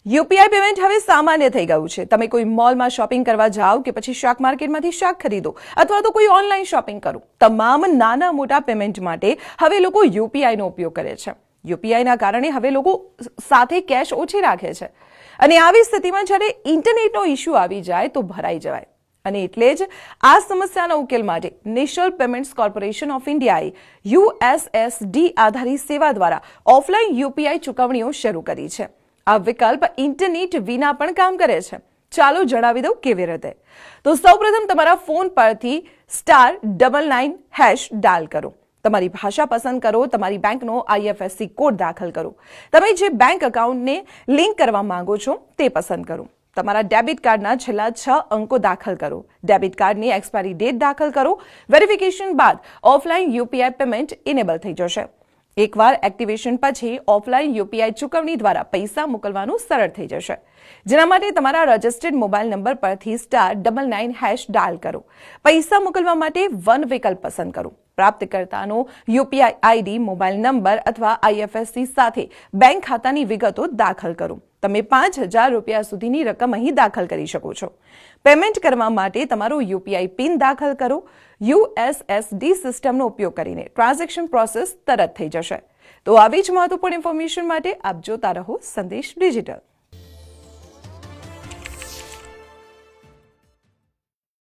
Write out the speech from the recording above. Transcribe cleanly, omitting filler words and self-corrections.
UPI payment હવે સામાન્ય થઈ ગયું છે। તમે કોઈ મોલમાં શોપિંગ કરવા જાઓ કે પછી શાક માર્કેટમાંથી શાક ખરીદો અથવા તો કોઈ ઓનલાઈન શોપિંગ કરો, તમામ નાના મોટા પેમેન્ટ માટે હવે લોકો યુપીઆઈનો ઉપયોગ કરે છે। યુપીઆઈના કારણે હવે લોકો સાથે કેશ ઓછી રાખે છે અને આવી સ્થિતિમાં જ્યારે ઇન્ટરનેટનો ઇશ્યુ આવી જાય તો ભરાઈ જવાય અને એટલે જ આ સમસ્યાનો ઉકેલ માટે નેશનલ પેમેન્ટ્સ કોર્પોરેશન ઓફ ઇન્ડિયાએ યુએસએસડી આધારિત સેવા દ્વારા ઓફલાઈન યુપીઆઈ ચૂકવણીઓ શરૂ કરી છે। આ વિકલ્પ ઇન્ટરનેટ વિના પણ કામ કરે છે। ચાલો જણાવી દઉં કેવી રીતે। તો સૌપ્રથમ તમારા ફોન પરથી *99# ડાયલ કરો, તમારી ભાષા પસંદ કરો, તમારી બેંકનો IFSC કોડ દાખલ કરો, તમે જે બેંક એકાઉન્ટને લિંક કરવા માંગો છો તે પસંદ કરો, તમારા ડેબિટ કાર્ડના છેલ્લા 6 અંકો દાખલ કરો, ડેબિટ કાર્ડની એક્સપાયરી ડેટ દાખલ કરો। વેરિફિકેશન બાદ ઓફલાઈન યુપીઆઈ પેમેન્ટ ઇનેબલ થઈ જશે। એકવાર એક્ટિવેશન પછી ઓફલાઈન યુપીઆઈ ચૂકવણી દ્વારા પૈસા મોકલવાનું સરળ થઈ જશે, જેના માટે તમારા રજિસ્ટર્ડ મોબાઈલ નંબર પરથી *99# ડાયલ કરો, પૈસા મોકલવા માટે વન વિકલ્પ પસંદ કરો, પ્રાપ્તકર્તાનો યુપીઆઈ આઈડી, મોબાઈલ નંબર અથવા IFSC સાથે બેંક ખાતાની વિગતો દાખલ કરો। તમે ₹5000 સુધીની રકમ અહીં દાખલ કરી શકો છો। પેમેન્ટ કરવા માટે તમારો યુપીઆઈ પિન દાખલ કરો। યુએસએસડી સિસ્ટમનો ઉપયોગ કરીને ટ્રાન્ઝેક્શન પ્રોસેસ તરત થઈ જશે। તો આવી જ મહત્વપૂર્ણ ઇન્ફોર્મેશન માટે આપ જોતા રહો સંદેશ ડિજિટલ।